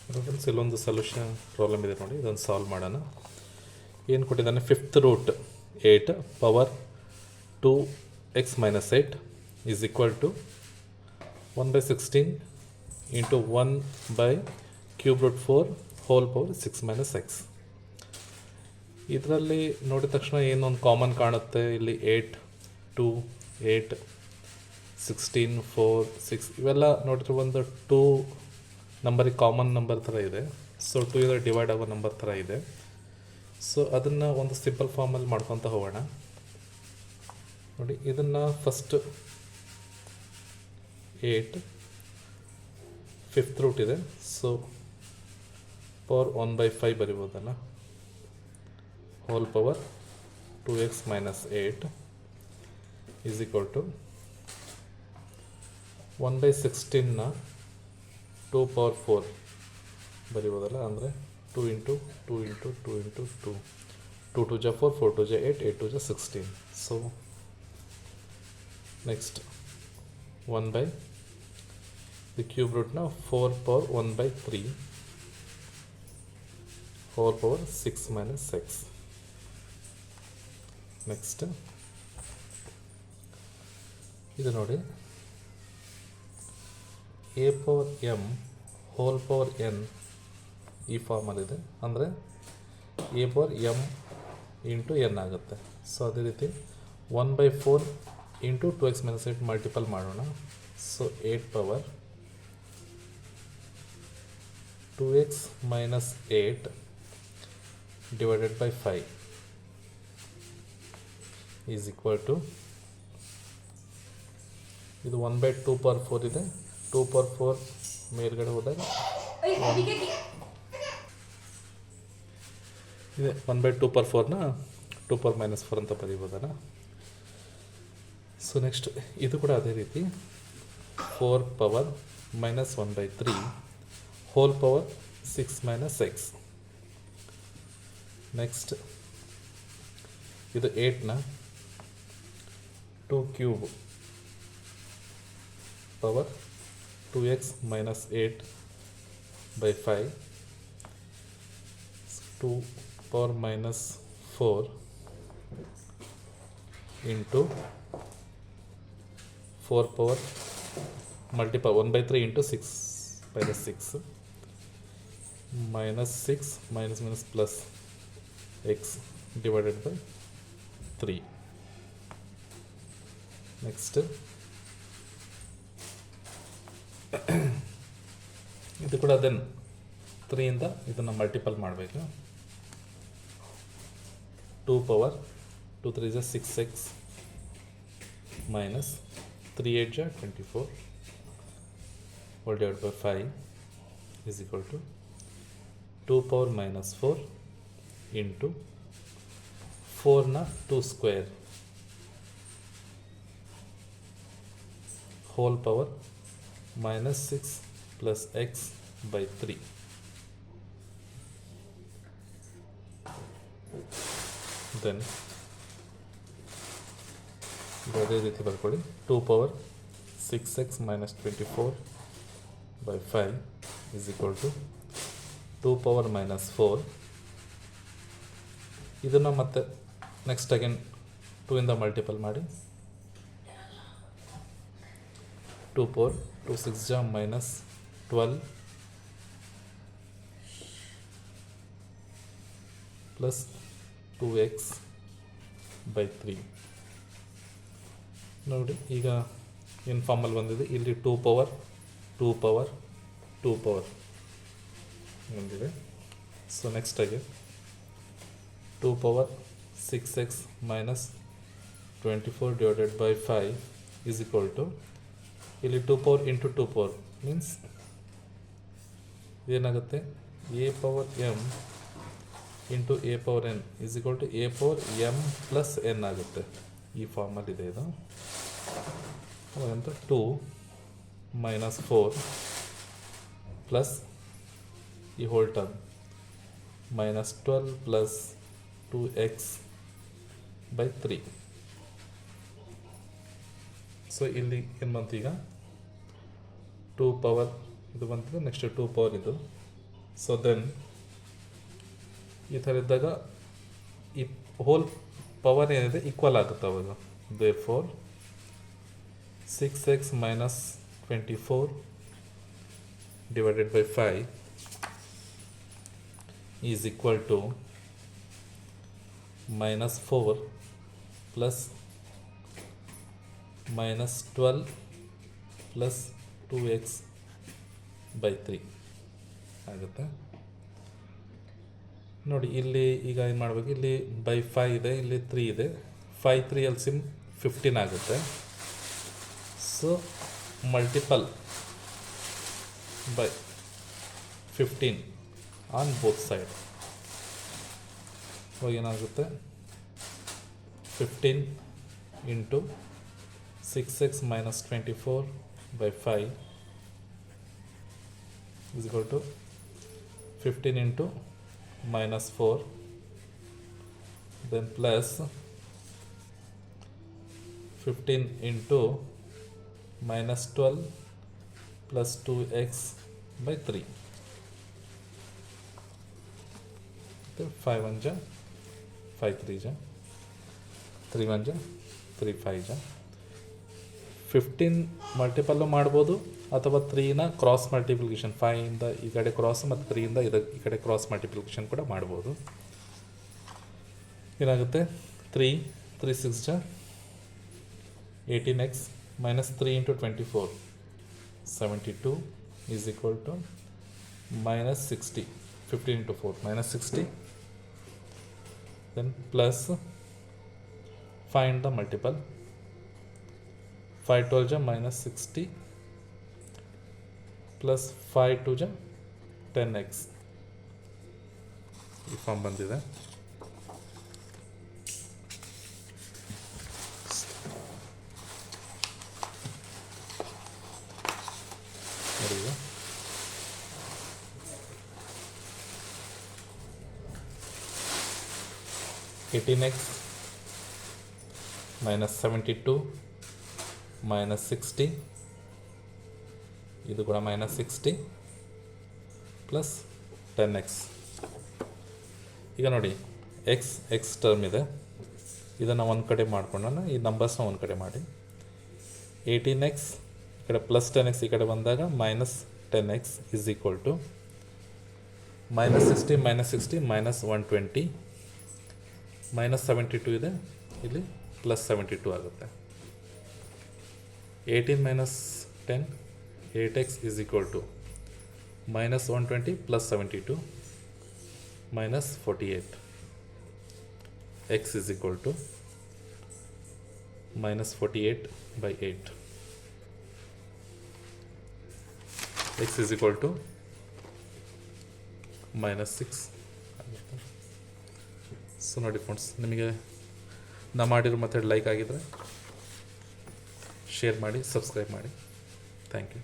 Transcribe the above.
Friends ಇಲ್ಲೊಂದು solution problem ಇದೆ ನೋಡಿ, ಇದನ್ನು ಸಾಲ್ವ್ ಮಾಡೋಣ. ಏನು ಕೊಟ್ಟಿದ್ದಾನೆ, fifth root 8 power 2x-8 is equal to 1/16 into 1/³ 4 whole power 6 - x. ಇದರಲ್ಲಿ ನೋಡಿದ ತಕ್ಷಣ ಏನೊಂದು ಕಾಮನ್ ಕಾಣುತ್ತೆ, ಇಲ್ಲಿ 8, 2, 8, 16, 4, 6 ಇವೆಲ್ಲ ನೋಡಿದ್ರೆ ಒಂದು 2 ನಂಬರಿಗೆ ಕಾಮನ್ ನಂಬರ್ ಥರ ಇದೆ. ಸೊ 2 ಇದರ ಡಿವೈಡ್ ಆಗೋ ನಂಬರ್ ಥರ ಇದೆ. ಸೊ ಅದನ್ನು ಒಂದು ಸಿಂಪಲ್ ಫಾರ್ಮಲ್ಲಿ ಮಾಡ್ಕೊತ ಹೋಗೋಣ. ನೋಡಿ, ಇದನ್ನು ಫಸ್ಟ್ 8 ಫಿಫ್ತ್ ರೂಟ್ ಇದೆ, ಸೊ ಪವರ್ 1/5 ಬರಿಬೋದಲ್ಲ, whole power 2x-8 is equal to 1/16ನ 2 ಪವರ್ 4 ಬರಿಬೋದಲ್ಲ, ಅಂದರೆ 2 ಇಂಟು 2 ಇಂಟು 2 ಇಂಟು 2, 2 2 ಜಾ 4, 4 2 ಜಾ 8, 8 2 ಜಾ 16. ಸೊ ನೆಕ್ಸ್ಟ್ 1/³ ರೂಟ್ನ 4 power 1/3 whole power 6 - x. Next ಇದು ನೋಡಿ, a power m whole power n ಈ ಫಾರ್ಮಲ್ಲಿದೆ, ಅಂದರೆ a power m into n ಆಗುತ್ತೆ. ಸೊ ಅದೇ ರೀತಿ 1/4 ಇಂಟು 2x-8 ಮಲ್ಟಿಪಲ್ ಮಾಡೋಣ. So 8 power 2x-8 divided by 5 is equal to, ಇದು 1/2 ಪವರ್ 4 ಇದೆ, 2 ಪವರ್ 4 ಮೇಲ್ಗಡೆ ಹೋದಾಗ ಇದೆ 1/2 ಪವರ್ 4ನ 2 ಪವರ್ -4 ಅಂತ ಬರೀಬೋದಲ್ಲ. ಸೊ ನೆಕ್ಸ್ಟ್ ಇದು ಕೂಡ ಅದೇ ರೀತಿ 4 power -1/3 whole power 6 - x. Next ಇದು 8ನ 2³ power 2x-8 by 5, 2 power -4 into 4 power multiple 1/3 into 6 -6 -6 plus x divided by 3. Next ಇದು ಕೂಡ ದೆನ್ 3ಇಂದ ಇದನ್ನು ಮಲ್ಟಿಪಲ್ ಮಾಡಬೇಕು. 2 ಪವರ್ 2 3 ಜಾ 6x ಮೈನಸ್ 3 8 ಜಾ 24 whole divide by 5 is equal to 2 power -4 into 4ನ 2 square whole power -6 plus x by 3. Then ಅದೇ ರೀತಿ ಬರ್ಕೊಳ್ಳಿ, 2 power 6x - 24 by 5 is equal to 2 power -4. ಇದನ್ನು ಮತ್ತೆ ನೆಕ್ಸ್ಟ್ ಅಗೇನ್ 2ಇಂದ ಮಲ್ಟಿಪಲ್ ಮಾಡಿ, 2 ಪವರ್ 2 6 ಜಾ -12 ಪ್ಲಸ್ 2x ಬೈ 3. ನೋಡಿ, ಈಗ ಏನು ಫಾರ್ಮಲ್ಲಿ ಬಂದಿದೆ, ಇಲ್ಲಿ 2 ಪವರ್ 2 ಪವರ್ 2 ಪವರ್ ಬಂದಿದೆ. ಸೊ ನೆಕ್ಸ್ಟ್ ಆಗಿ 2 power 6x - 24 divided by 5 is equal to, ಇಲ್ಲಿ 2 ಪವರ್ ಇಂಟು 2 ಪವರ್ ಮೀನ್ಸ್ ಏನಾಗುತ್ತೆ, a power m into a power n is equal to a power m plus n ಆಗುತ್ತೆ. ಈ ಫಾರ್ಮಲ್ಲಿದೆ ಇದು. ಅದಂತ 2 -4 plus ಈ whole term -12 plus 2x by 3. So ಇಲ್ಲಿ ಏನು ಬಂತು, ಈಗ 2 ಪವರ್ ಇದು ಬಂತು, ನೆಕ್ಸ್ಟ್ 2 ಪವರ್ ಇದು ಸೊ ದೆನ್ ಈ ಥರ ಇದ್ದಾಗ ಈ ಹೋಲ್ ಪವರ್ ಏನಿದೆ ಈಕ್ವಲ್ ಆಗುತ್ತೆ ಅವಾಗ. Therefore 6x minus 24 divided by 5 is equal to minus 4 plus minus 12 plus 2x by 3 ಆಗುತ್ತೆ. ನೋಡಿ ಇಲ್ಲಿ ಈಗ ಏನು ಮಾಡಬೇಕು, ಇಲ್ಲಿ ಬೈ 5 ಇದೆ, ಇಲ್ಲಿ 3 ಇದೆ. 5 3 LCM 15 ಆಗುತ್ತೆ. So multiple by 15 on both side. ಇವಾಗ ಏನಾಗುತ್ತೆ, 15 into 6x minus 24 by 5 is equal to 15 into minus 4, then plus 15 into minus 12 plus 2x by 3. 5 1 ja 5 3 ja 3 1 ja 3 5 ja 15 ಮಲ್ಟಿಪಲ್ಲು ಮಾಡ್ಬೋದು, ಅಥವಾ 3ನ ಕ್ರಾಸ್ ಮಲ್ಟಿಪ್ಲಿಕೇಶನ್, 5ಇಂದ ಈ ಕಡೆ ಕ್ರಾಸ್ ಮತ್ತು 3ಇಂದ ಈ ಕಡೆ ಕ್ರಾಸ್ ಮಲ್ಟಿಪ್ಲಿಕೇಶನ್ ಕೂಡ ಮಾಡ್ಬೋದು. ಏನಾಗುತ್ತೆ, 3 3 6 ಜ 18x minus 3 into 24 72 is equal to minus 60. 15 into 4 minus 60, then plus find the multiple. 5 12 ja minus 60 plus 5 2 ja 10x. ಈ ಫಾರ್ಮ್ ಬಂದಿದೆ. ನೋಡಿ ಈಗ 18x minus 72 minus 60, ಇದು ಕೂಡ minus 60 plus 10x. ಈಗ ನೋಡಿ x ಟರ್ಮ್ ಇದೆ, ಇದನ್ನು ಒಂದು ಕಡೆ ಮಾಡ್ಕೊಂಡಾಗ ಈ ನಂಬರ್ಸ್ನ ಒಂದು ಕಡೆ ಮಾಡಿ. 18x ಈ ಕಡೆ ಪ್ಲಸ್ 10x ಈ ಕಡೆ ಬಂದಾಗ minus 10x is equal to minus 60 minus 120 minus 72 ಇದೆ, ಇಲ್ಲಿ ಪ್ಲಸ್ 72 ಆಗುತ್ತೆ. 18 minus 10 8x is equal to minus 120 plus 72 minus 48. X is equal to minus 48 by 8. X is equal to minus 6. So ನೋಡಿ friends, ನಿಮಗೆ ನಾ ಮಾಡಿರೋ ಮೆಥಡ್ ಲೈಕ್ ಆಗಿದ್ರೆ share ಮಾಡಿ, subscribe ಮಾಡಿ. Thank you.